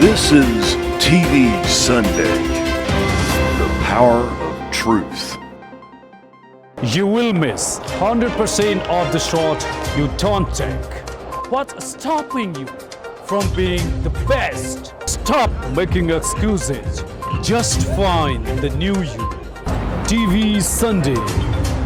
This is TV Sunday, the power of truth. You will miss 100% of the shot you don't take. What's stopping you from being the best? Stop making excuses. Just find the new you. TV Sunday,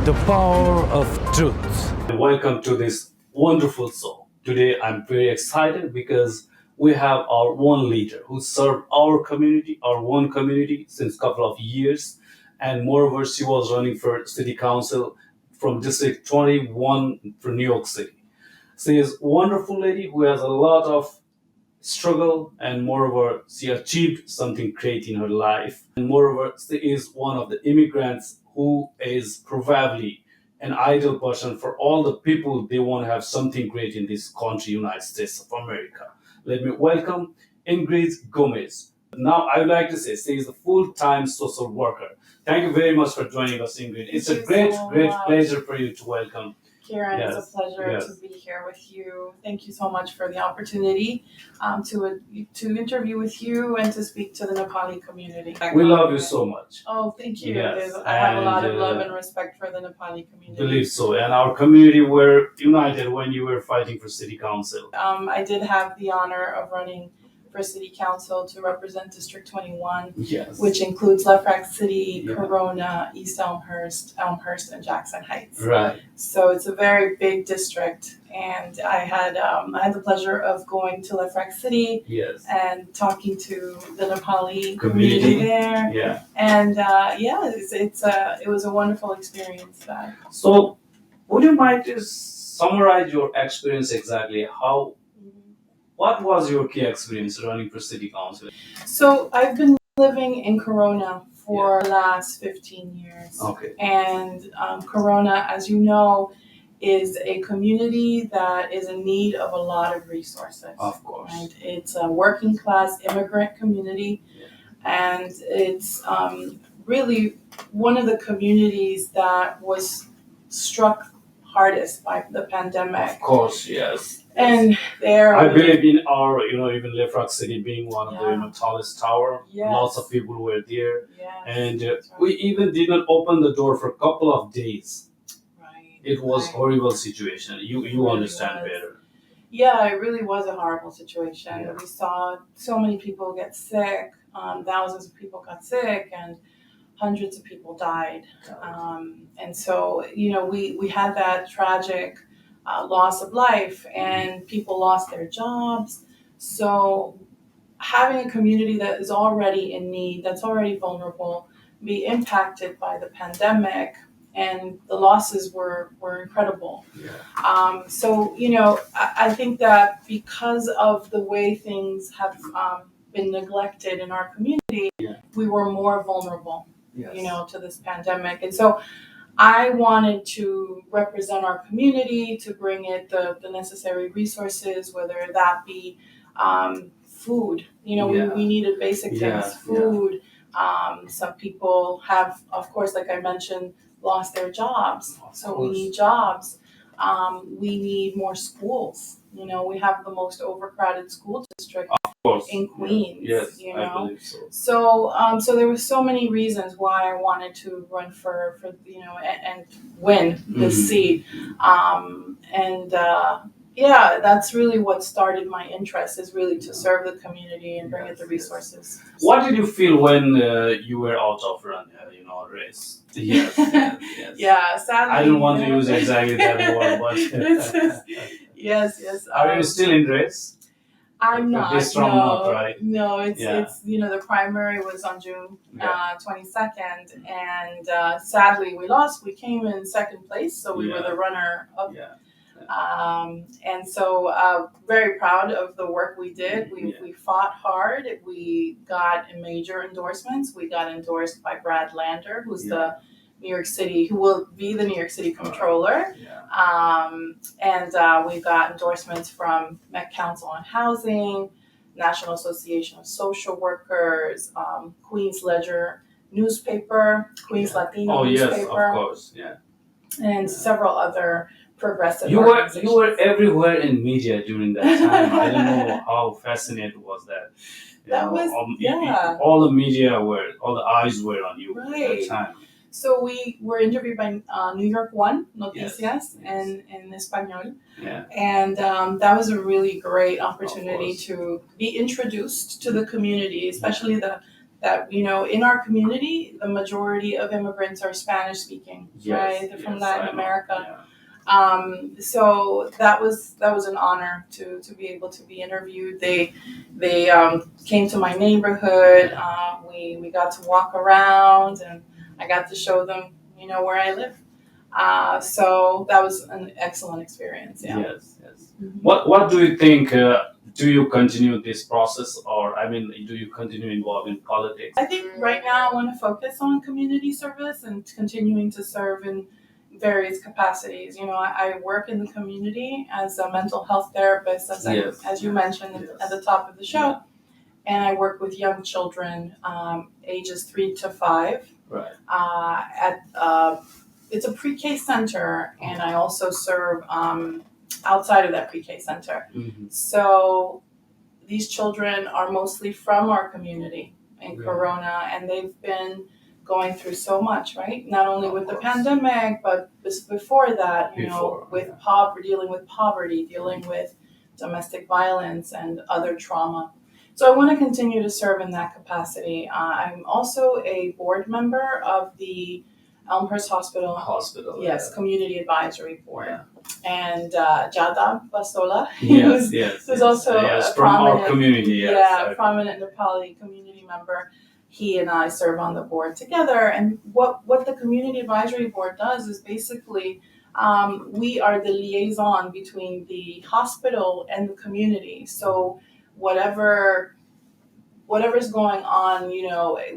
the power of truth. Welcome to this wonderful show. Today I'm very excited because we have our one leader who served our community, our one community since a couple of years. And moreover, she was running for city council from District 21 for New York City. She is a wonderful lady who has a lot of struggle, and moreover, she achieved something great in her life. And moreover, she is one of the immigrants who is probably an ideal person for all the people they want to have something great in this country, United States of America. Let me welcome Ingrid Gomez. Now, I would like to say she is a full-time social worker. Thank you very much for joining us, Ingrid. It's a great pleasure for you to welcome. Kiran, it's a pleasure to be here with you. Thank you so much for the opportunity to interview with you and to speak to the Nepali community. We love you so much. Oh, thank you. Yes. I have a lot of love and respect for the Nepali community. Believe so. And our community were united when you were fighting for city council. I did have the honor of running for city council to represent District 21, which includes Lefrak City, Corona, East Elmhurst, and Jackson Heights. Right. So it's a very big district, and I had the pleasure of going to Lefrak City and talking to the Nepali community there. Yeah. And it was a wonderful experience. So, would you mind to summarize your experience exactly? What was your key experience running for city council? So I've been living in Corona for the last 15 years. Okay. And Corona, as you know, is a community that is in need of a lot of resources. Of course. And it's a working class immigrant community. And it's really one of the communities that was struck hardest by the pandemic. Of course, yes. And there, I believe in our, even Lefrak City being one of the tallest tower. Lots of people were there, and we even didn't open the door for a couple of days. Right. It was horrible situation. You really understand better. Yeah, it really was a horrible situation. Yeah. We saw so many people get sick. Thousands of people got sick, and hundreds of people died. And so, we had that tragic loss of life, and people lost their jobs. So having a community that is already in need, that's already vulnerable, be impacted by the pandemic, and the losses were incredible. So, I think that because of the way things have been neglected in our community, we were more vulnerable, to this pandemic. And so I wanted to represent our community, to bring it the necessary resources, whether that be food. We needed basic things, food. Some people have, of course, like I mentioned, lost their jobs. So we need jobs. We need more schools. We have the most overcrowded school district in Queens. I believe so. So there were so many reasons why I wanted to run for and win this seat. That's really what started my interest, is really to serve the community and bring it the resources. What did you feel when you were out of race? Yes. Yeah, sadly. I don't want to use exactly that word, but yes. Are you still in race? I'm not. Not, right? No, it's the primary was on June 22nd, and sadly we lost. We came in second place, so we were the runner up. And so very proud of the work we did. We fought hard. We got major endorsements. We got endorsed by Brad Lander, who's the who will be the New York City Comptroller. And we got endorsements from Met Council on Housing, National Association of Social Workers, Queens Ledger newspaper, Queens Latino newspaper. Yes, of course, and several other progressive You organizations. were everywhere in media during that time. I don't know how fascinating was that. That was, yeah. All the media were, all the eyes were on you at Right. that time. So we were interviewed by New York One, Noticias, Yes. in Espanol. Yeah. And that was a really great opportunity course. to be introduced to the community, especially that in our community, the majority of immigrants are Spanish speaking, right? They're from Latin America. Yeah. So that was an honor to be able to be interviewed. They came to my neighborhood. We got to walk around, and I got to show them, where I live. So that was an excellent experience. Yeah. Yes. What do you think? Do you continue this process, or do you continue involved in politics? I think right now I want to focus on community service and continuing to serve in various capacities. I work in the community as a mental health therapist, as you mentioned at the top of the show, and I work with young children, ages 3 to 5. Right. It's a pre-K center, and I also serve outside of that pre-K center. Mm-hmm. So these children are mostly from our community in Corona, and they've been going through so much, right? Not only with the pandemic, but before that, dealing with poverty, dealing with domestic violence and other trauma. So I want to continue to serve in that capacity. I'm also a board member of the Elmhurst Hospital. Yes, Community Advisory Board. Yeah. And Jada Bastola, who's also a from our community. Prominent Nepali community member. He and I serve on the board together. And what the Community Advisory Board does is basically we are the liaison between the hospital and the community. So whatever's going on,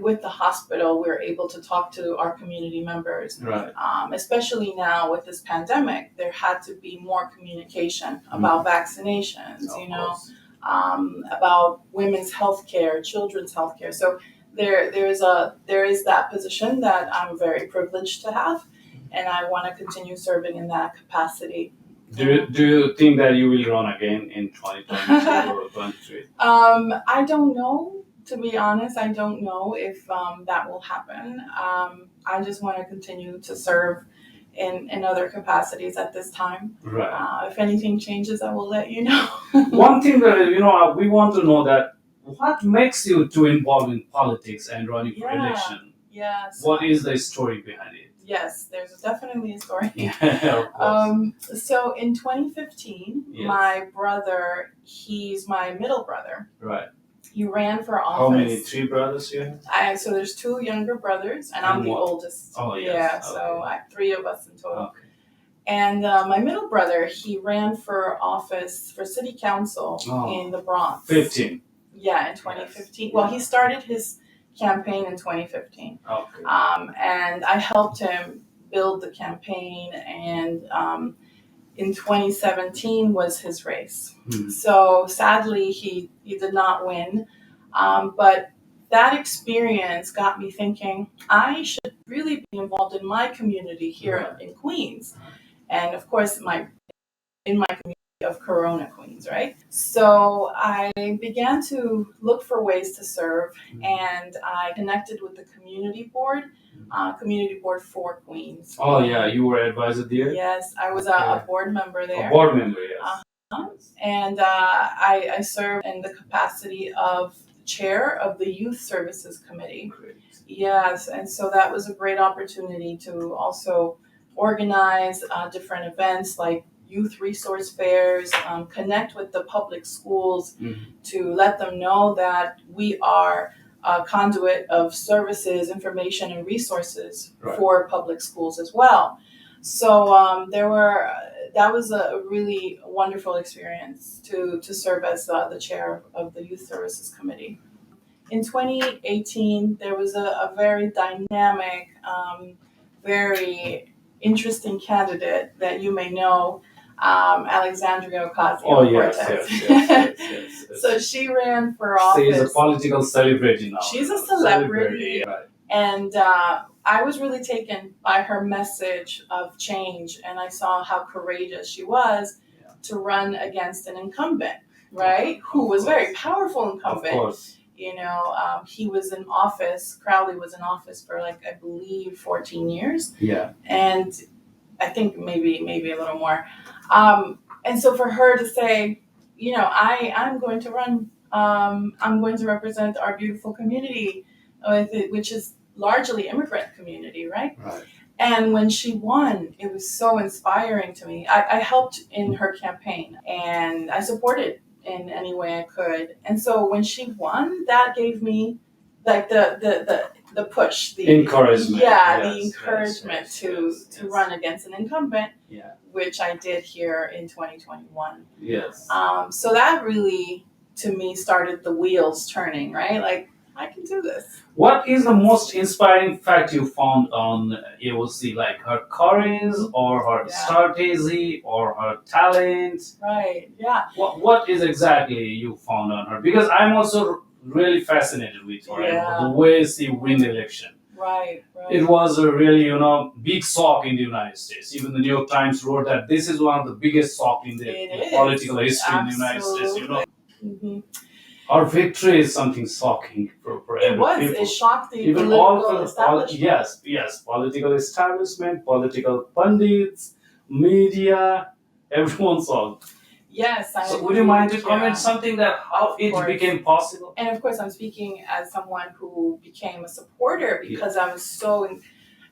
with the hospital, we're able to talk to our community members. Right. Especially now with this pandemic, there had to be more communication about vaccinations, about women's health care, children's health care. So there is that position that I'm very privileged to have, and I want to continue serving in that capacity. Do you think that you will run again in 2022 or 2023? I don't know. To be honest, I don't know if that will happen. I just want to continue to serve in other capacities at this time. Right. If anything changes, I will let you know. One thing that we want to know that what makes you to involved in politics and running for election? Yes. What is the story behind it? Yes, there's definitely a story. Of course. So in 2015, my brother, he's my middle brother. Right. He ran for office. How many? 3 brothers you have? So there's 2 younger brothers, and I'm the oldest. Oh, yes. Yeah, okay. so 3 of us in total. Okay. And my middle brother, he ran for office for city council in the Bronx. 15. Yeah, in 2015. Yes. Well, he started his campaign in 2015. Okay. And I helped him build the campaign, and in 2017 was his race. Hmm. So sadly, he did not win. But that experience got me thinking, I should really be involved in my community here in Queens. And of course, in my community of Corona, Queens, right? So I began to look for ways to serve, and I connected with the community board for Queens. Oh yeah, you were advisor there? Yes, I was a board member there. A board member, yes. And I served in the capacity of chair of the Youth Services Committee. Great. Yes, and so that was a great opportunity to also organize different events like youth resource fairs, connect with the public schools to let them know that we are a conduit of services, information, and resources for public schools as well. So that was a really wonderful experience to serve as the chair of the Youth Services Committee. In 2018, there was a very dynamic, very interesting candidate that you may know, Alexandria Ocasio-Cortez. Oh, yes. So she ran for office. She's a political celebrity now. She's a celebrity. Right. And I was really taken by her message of change, and I saw how courageous she was to run against an incumbent, right? Who was very powerful incumbent. Of course. He was in office, Crowley was in office for like, I believe 14 years. Yeah. And I think maybe a little more. And so for her to say, I'm going to run, I'm going to represent our beautiful community, which is largely immigrant community, right? Right. And when she won, it was so inspiring to me. I helped in her campaign and I supported in any way I could. And so when she won, that gave me like the push, the encouragement. the encouragement to run against an incumbent, Yeah. which I did here in 2021. Yes. So that really, to me, started the wheels turning, right? Like, I can do this. What is the most inspiring fact you found on AOC? Like her courage or her strategy or her talent? Right, yeah. What is exactly you found on her? Because I'm also really fascinated with her and the way she win the election. Right. It was a really, big shock in the United States. Even the New York Times wrote that this is one of the biggest shock in the political history in the United States. Mm-hmm. Our victory is something shocking for it was. people. It shocked the even political establishment. Yes, political establishment, political pundits, media, everyone saw. Yes, I So agree. would you mind to comment something that how it became possible? And of course, I'm speaking as someone who became a supporter because I was so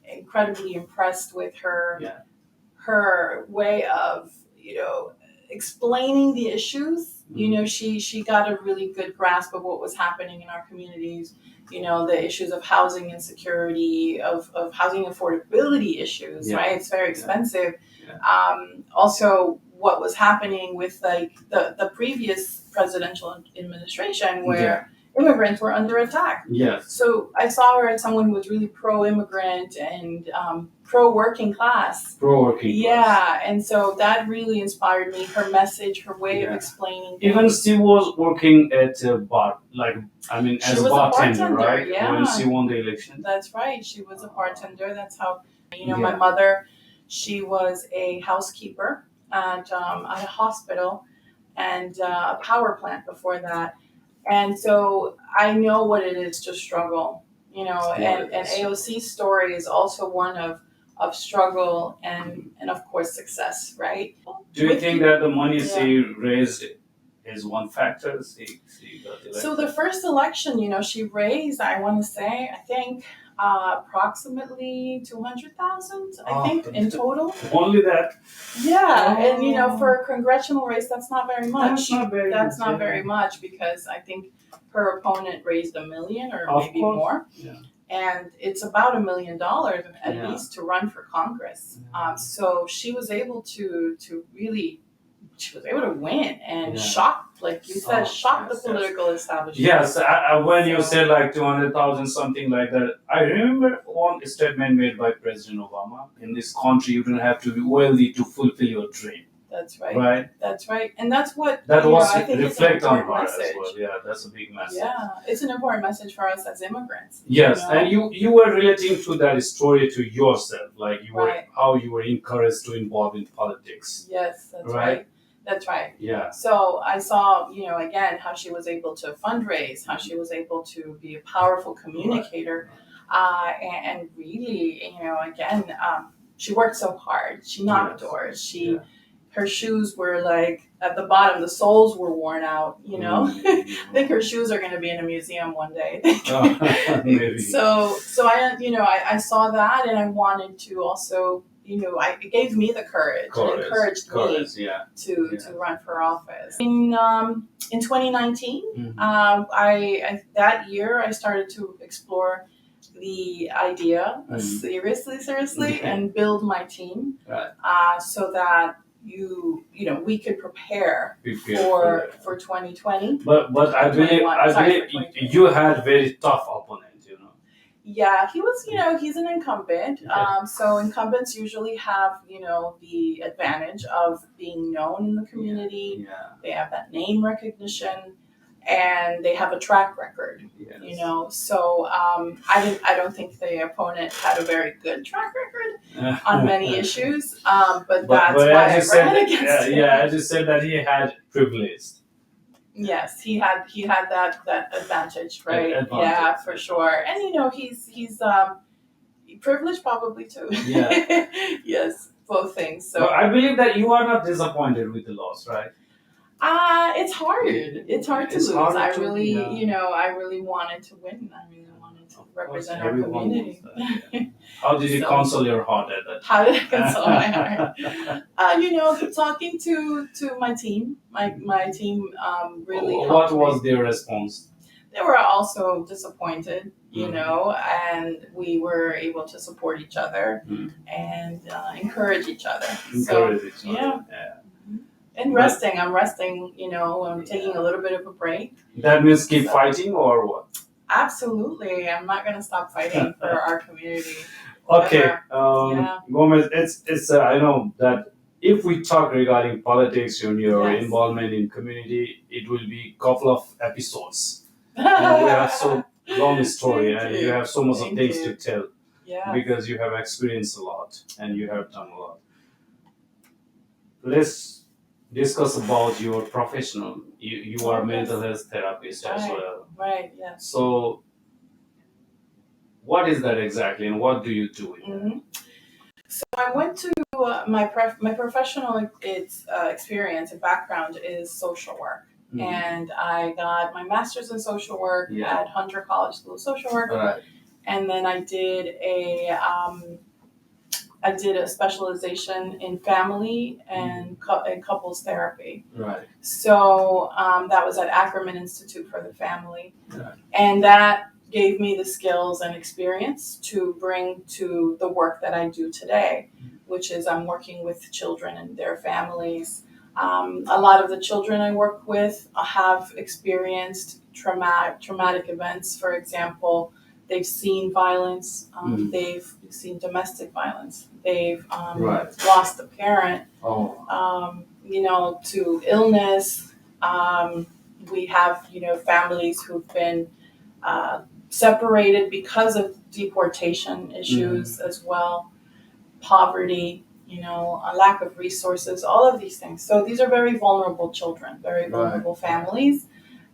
incredibly impressed with her way of explaining the issues. She got a really good grasp of what was happening in our communities. The issues of housing insecurity, of housing affordability issues. Right, it's very expensive. Also, what was happening with like the previous presidential administration where immigrants were under attack. Yes. So I saw her as someone who was really pro-immigrant and pro-working class. Pro-working class. And so that really inspired me. Her message, her way of explaining things. Even she was working at a bar, as a bartender, right? Yeah. When she won the election. That's right. She was a bartender. That's how, my mother, she was a housekeeper at a hospital and a power plant before that. And so I know what it is to struggle, and AOC's story is also one of struggle and of course success, right? Do you think that the money she raised is one factor? She got elected? So the first election, she raised, I want to say, I think approximately 200,000, I think, in total. Only that? Yeah, and for a congressional race, that's not very much. That's not very much because I think her opponent raised $1 million or maybe more. Yeah. And it's about $1 million at least to run for Congress. So she was able to really. She was able to win and shock, like you said, the political establishment. Yes, when you said like 200,000, something like that, I remember one statement made by President Obama: "In this country, you don't have to be wealthy to fulfill your dream." That's right. Right. That's right, and that's what I think reflect on her message. as well. Yeah, that's a big message. Yeah, it's an important message for us as immigrants. Yes, and you were relating to that story to yourself, like you were how you were encouraged to involve in politics. Yes, that's right. That's right. Yeah. So I saw, again, how she was able to fundraise, how she was able to be a powerful communicator, and really, again, she worked so hard. She knocked doors. Her shoes were like at the bottom. The soles were worn out. I think her shoes are going to be in a museum one day. Maybe. So I saw that, and I wanted to also. It gave me the courage and encouraged me to run for office. In 2019, I that year I started to explore the idea seriously and build my team so that we could prepare for 2020. But I believe you had very tough opponents. Yeah, he was, he's an incumbent. So incumbents usually have, the advantage of being known in the community. Yeah. They have that name recognition and they have a track record, So I don't think the opponent had a very good track record on many issues. But that's why I ran against him. Yeah, as you said that he had privilege. Yes, he had that advantage, right? Advantage. Yeah, for sure. And he's privileged probably too. Yeah. Yes, both things. So So I believe that you are not disappointed with the loss, right? it's hard. It's hard to It's lose. harder I to- really, yeah. I really wanted to win. I really wanted to Of course, represent our everyone community. wants that, yeah. How did you So- console your heart at that? How did I console my heart? Talking to my team, my team really What helped was me. their response? They were also disappointed, Mhm. and we were able to support each other Mhm. and encourage each other. Encourage each other. yeah. Yeah. And But- resting, I'm resting. I'm taking a little bit of a break. That means keep So- fighting or what? Absolutely, I'm not gonna stop fighting for our community. Okay, Yeah. Gomez, it's I know that if we talk regarding politics and your Yes. involvement in community, it will be couple of episodes. We have so long story Thank and you. you have so much of Thank things you. to tell Yeah. because you have experienced a lot and you have done a lot. Let's discuss about your professional. You are Oh, mental yes. health therapist as Right. well. Right. Yes. So what is that exactly and what do you do with that? hmm So I went to my professional experience and background is social work, Mhm. and I got my master's in social work Yeah. at Hunter College School of Social Work, Right. and then I did a specialization in family and couples therapy. Right. So that was at Ackerman Institute for the Family. Right. And that gave me the skills and experience to bring to the work that I do today, which is I'm working with children and their families. A lot of the children I work with have experienced traumatic events. For example, they've seen violence, they've seen domestic violence, they've Right. lost a parent, Oh. to illness. We have, families who've been separated because of deportation issues as well, poverty, a lack of resources, all of these things. So these are very vulnerable children, very vulnerable families.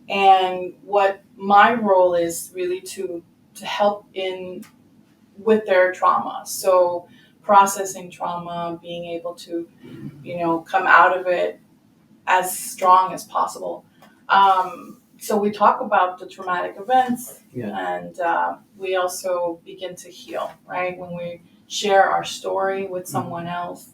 And what my role is really to help with their trauma. So processing trauma, being able to, come out of it as strong as possible. So we talk about the traumatic events, and we also begin to heal, right? When we share our story with someone else.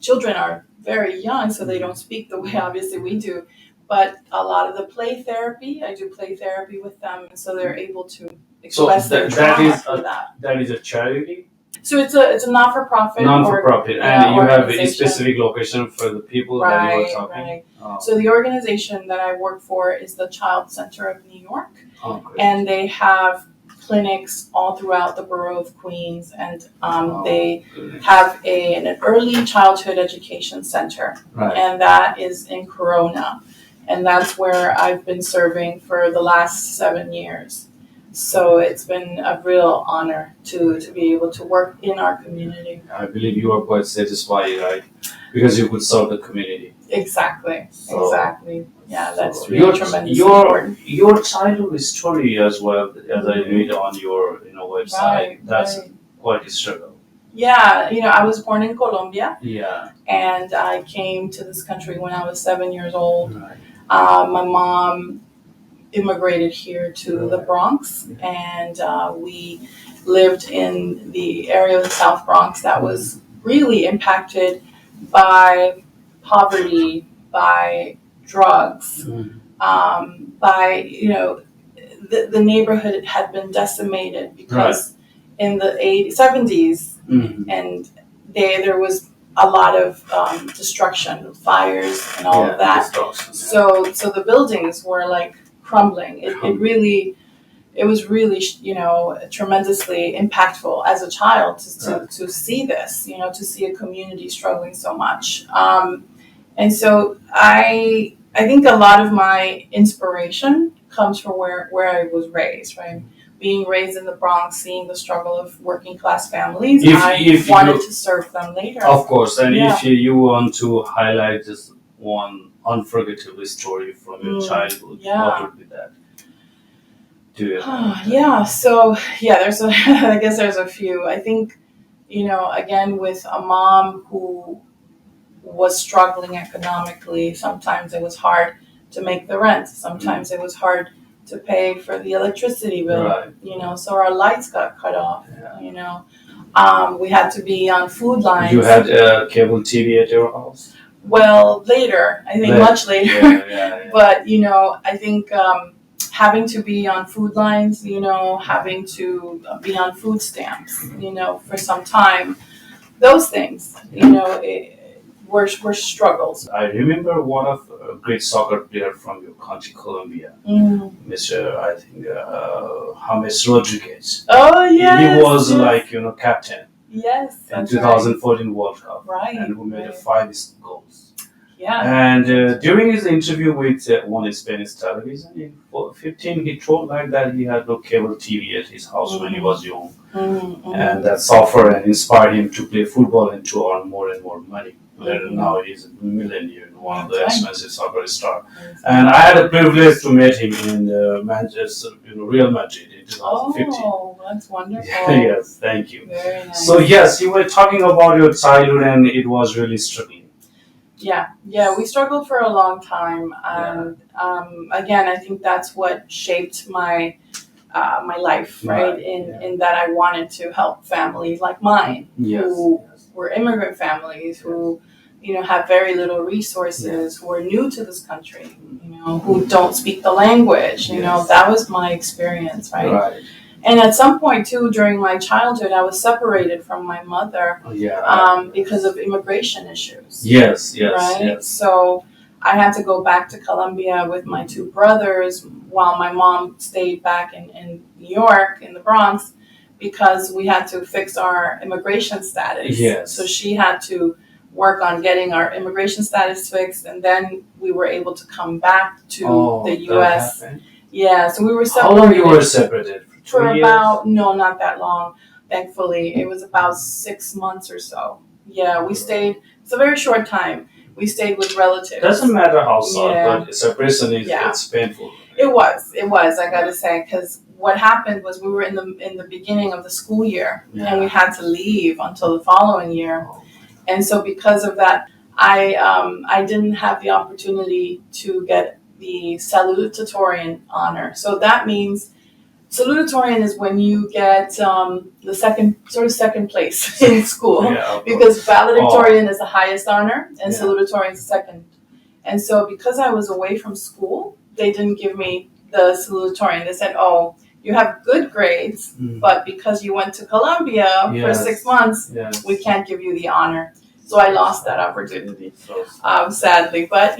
Children are very young, so they don't speak the way obviously we do. But a lot of the play therapy, I do play therapy with them, and so they're able to express their trauma through that. That is a charity? So it's a not-for-profit. Non-for-profit, and you have a organization. specific location for the people that you are talking? Right. Oh. So the organization that I work for is the Child Center of New York, Oh, great. and they have clinics all throughout the borough of Queens, and they have an early childhood education center, Right. and that is in Corona, and that's where I've been serving for the last 7 years. So it's been a real honor to be able to work in our community. I believe you are quite satisfied, right? Because you could serve the community. Exactly. So- Exactly. Yeah, that's So really tremendously important. Your childhood story as well, as I read on your website, that's Right. quite a struggle. Yeah, I was born in Colombia, Yeah. and I came to this country when I was 7 years old. Right. My mom immigrated here to the Bronx, and we lived in the area of the South Bronx that was really impacted by poverty, by drugs, by, the neighborhood had been decimated because in the 70s, and there was a lot of destruction, fires, and all of that. So the buildings were like crumbling. It was really, tremendously impactful as a child to see this, to see a community struggling so much. And so I think a lot of my inspiration comes from where I was raised, right? Being raised in the Bronx, seeing the struggle of working class families, I wanted to serve them later. Of course, and if you want to highlight just one unforgettable story from your childhood? yeah. What would be that? Do you have Yeah, so yeah, there's a, I guess there's a few. I think, again, with a mom who was struggling economically, sometimes it was hard to make the rent. Sometimes it was hard to pay for the electricity bill, Right. so our lights got cut off, Yeah. We had to be on food lines. You had cable TV at your house? Well, later, I think much later. Yeah. But, I think having to be on food lines, having to be on food stamps, for some time, those things, were struggles. I remember one of a great soccer player from your country, Colombia, Mr. I think James Rodriguez. Oh, yes. He was yes. captain Yes. in 2014 World Cup, Right. and who made right. 5 goals. Yeah. And during his interview with one Spanish television, in 15 he told like that he had no cable TV at his house when he was young, and that suffered and inspired him to play football and to earn more and more money. And now he's a millionaire, one of the expensive soccer stars. And I had a privilege to meet him in Manchester, Real Madrid in 2015. Oh, that's wonderful. Yes, thank you. Very nice. So yes, you were talking about your childhood, and it was really struggling. Yeah, we struggled for a long time, and again, I think that's what shaped my life, right? In that I wanted to help families like mine, who were immigrant families, who have very little resources, who are new to this country, who don't speak the language. That was my experience, right? And at some point too, during my childhood, I was separated from my mother because of immigration issues. Yes. Right. So I had to go back to Colombia with my 2 brothers while my mom stayed back in New York, in the Bronx, because we had to fix our immigration status. Yes. So she had to work on getting our immigration status fixed, and then we were able to come back to the U.S. Yeah, so we were separated. How long you were separated? For about, no, not that long, thankfully. It was about 6 months or so. Yeah, we stayed, it's a very short time. We stayed with relatives. Doesn't matter how short, but separation is it's painful. It was, I gotta say, because what happened was we were in the beginning of the school year, and we had to leave until the following year. And so because of that, I didn't have the opportunity to get the salutatorian honor. So that means salutatorian is when you get the second place in school, because valedictorian is the highest honor and salutatorian is second. And so because I was away from school, they didn't give me the salutatorian. They said, "Oh, you have good grades, but because you went to Colombia for 6 months, we can't give you the honor." So I lost that opportunity, sadly. But,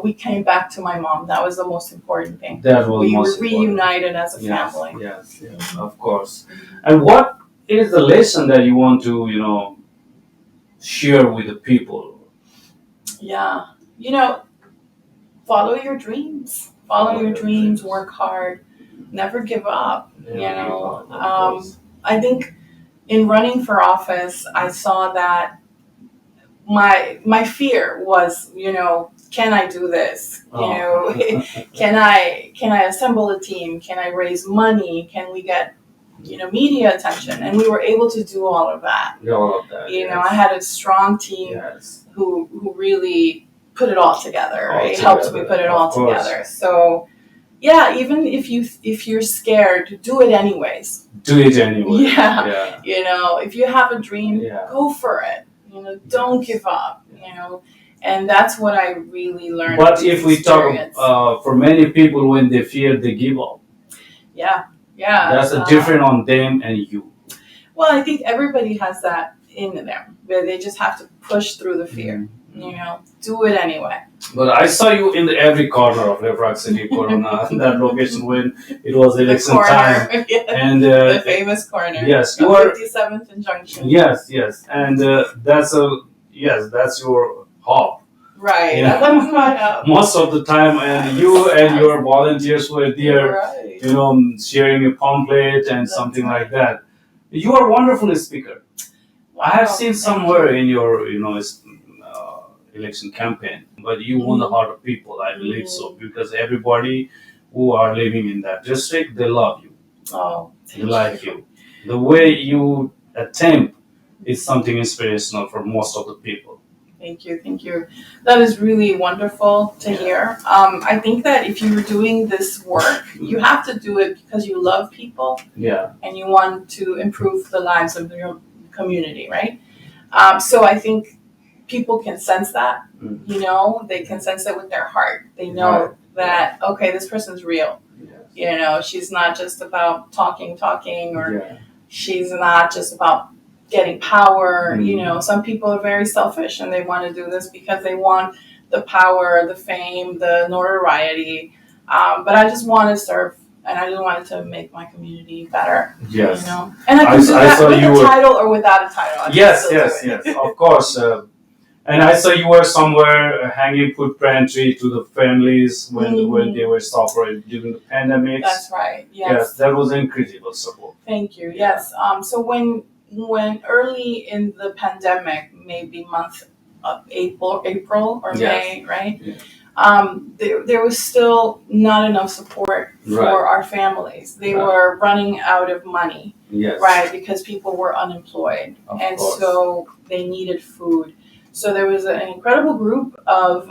we came back to my mom. That was the most important thing. We were reunited as a family. Yes, of course. And what is the lesson that you want to, share with the people? Yeah. Follow your dreams. Follow your dreams. Work hard. Never give up. I think in running for office, I saw that my fear was, can I do this? Can I assemble a team? Can I raise money? Can we get, media attention? And we were able to do all of that. I had a strong team who really put it all together. It helped me put it all together. So, yeah, even if you're scared, do it anyways. Yeah. If you have a dream, go for it. Don't give up. And that's what I really learned. But if we talk for many people, when they fear, they give up. Yeah. That's different on them and you. Well, I think everybody has that in them, where they just have to push through the fear. Do it anyway. But I saw you in every corner of Refract City, Corona, that location when it was election time. And the famous corner. Yes, you are 57th and Junction. Yes, and that's your hub. Right, that's my hub. Most of the time, and you and your volunteers were there, sharing a pamphlet and something like that. You are a wonderful speaker. I have seen somewhere in your, election campaign, but you won the heart of people. I believe so, because everybody who are living in that district, they love you. Oh, They like you. The way you attempt is something inspirational for most of the people. thank you, thank you. That is really wonderful to hear. I think that if you were doing this work, you have to do it because you love people Yeah. and you want to improve the lives of your community, right? So I think people can sense that, you know, they can sense it with their heart. They know that, okay, this person's real. You know, she's not just about talking, or she's not just about getting power. You know, some people are very selfish and they want to do this because they want the power, the fame, the notoriety. But I just want to serve, and I just wanted to make my community better. Yes. You know, and I can do that with a title or without a title. Yes, of course. And I saw you were somewhere hanging food pantry to the families when they were suffering during the pandemic. That's right. Yes, that was incredible support. Thank you. Yes. So when early in the pandemic, maybe month of April or May, right? Yeah. There was still not enough support for our families. They were running out of money, right? Because people were unemployed, so they needed food. So there was an incredible group of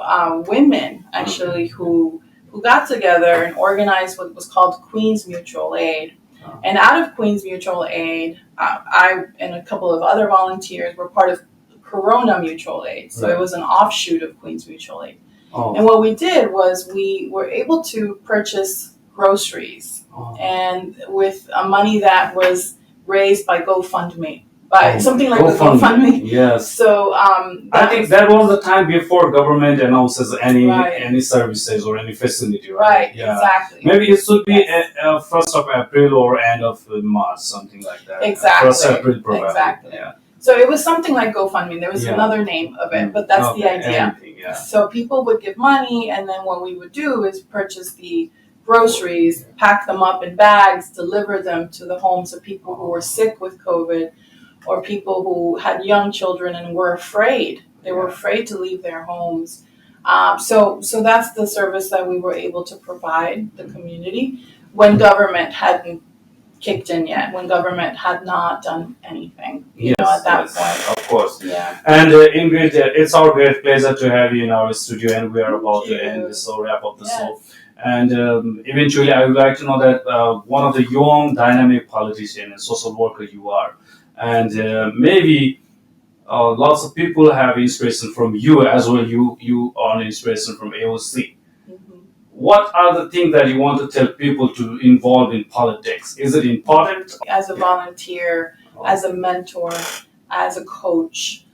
women actually who got together and organized what was called Queens Mutual Aid. And out of Queens Mutual Aid, I and a couple of other volunteers were part of Corona Mutual Aid. So it was an offshoot of Queens Mutual Aid. And what we did was we were able to purchase groceries and with money that was raised by GoFundMe. By something like GoFundMe. Yes. So I think that was the time before government announces any services or any facility, right? Right. Yeah. Exactly. Maybe it should be 1st of April or end of March, something like that. Exactly. 1st April, probably. Exactly. Yeah. So it was something like GoFundMe. There was another name of it, but that's the idea. So people would give money, and then what we would do is purchase the groceries, pack them up in bags, deliver them to the homes of people who were sick with COVID, or people who had young children and were afraid. They were afraid to leave their homes. So that's the service that we were able to provide the community when government hadn't kicked in yet, when government had not done anything, you know, at that point. Of course. Yeah. And Ingrid, it's our great pleasure to have you in our studio, and we are about to end this wrap up the show. And eventually, I would like to know that one of the young, dynamic politician and social worker you are. And maybe lots of people have inspiration from you as well. You are an inspiration from AOC. What are the things that you want to tell people to involve in politics? Is it important? As a volunteer, as a mentor, as a coach,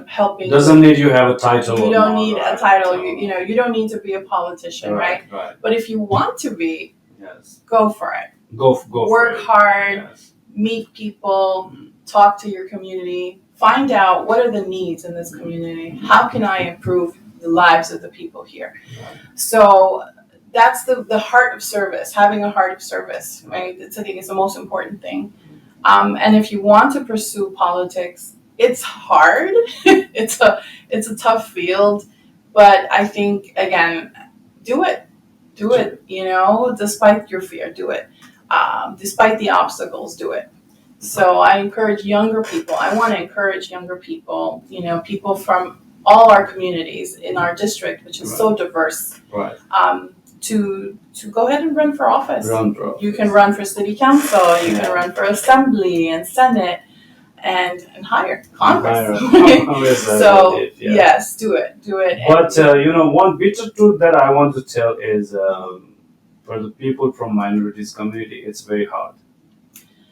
helping. Doesn't need you have a title. You don't need a title. You don't need to be a politician, right? But if you want to be, go for it. Go Work hard. Meet people, talk to your community, find out what are the needs in this community. How can I improve the lives of the people here? So that's the heart of service, having a heart of service, right? I think it's the most important thing. And if you want to pursue politics, it's hard. It's a tough field, but I think, again, do it, despite your fear, do it. Despite the obstacles, do it. So I encourage younger people. I want to encourage younger people, people from all our communities in our district, which is so diverse, to go ahead and run for office. You can run for city council, you can run for assembly and senate, and higher Congress. So yes, do it. But one bitter truth that I want to tell is, for the people from minorities community, it's very hard.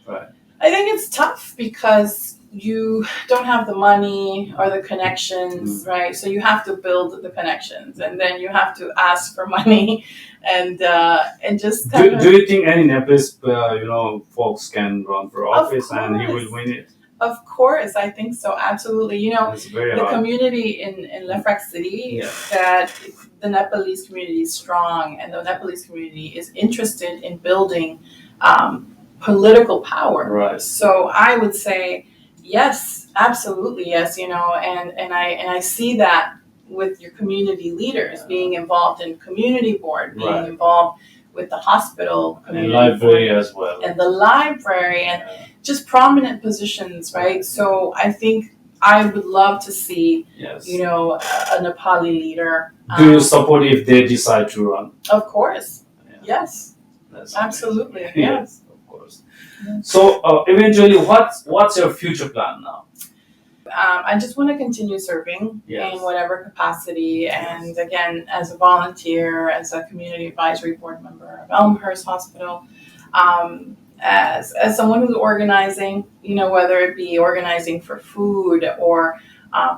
Right. I think it's tough because you don't have the money or the connections, right? So you have to build the connections, and then you have to ask for money, and just. Do you think any Nepalese, folks can run for office and he will win it? Of course, I think so. Absolutely. It's very the hard. Community in Lefrak City, that the Nepalese community is strong, and the Nepalese community is interested in building political power. Right. So I would say yes, absolutely yes. And I see that with your community leaders, being involved in community board, being Right. involved with the hospital And community library board, as well. and the library, and just prominent positions, right? So I think I would love to see, Yes. you know, a Nepali leader. Do you support if they decide to run? Of course, Yeah. yes, That's absolutely, amazing. yes. Of course. Yeah. So eventually, what's your future plan now? I just want to continue serving Yes. in whatever capacity, and again, as a volunteer, as a community advisory board member of Elmhurst Hospital, as someone who's organizing, you know, whether it be organizing for food or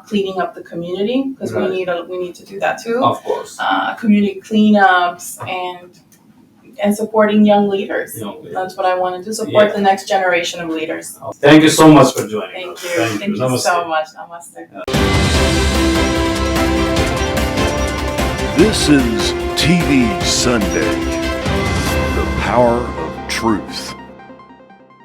cleaning up the community, because Right. we need to do that too. Of course. Community cleanups and supporting young leaders. Young leaders. That's what I want to do. Support Yeah. the next generation of leaders. Thank you so much for joining Thank us. you. Thank you Namaste. so much. Namaste. This is TV Sunday, the power of truth.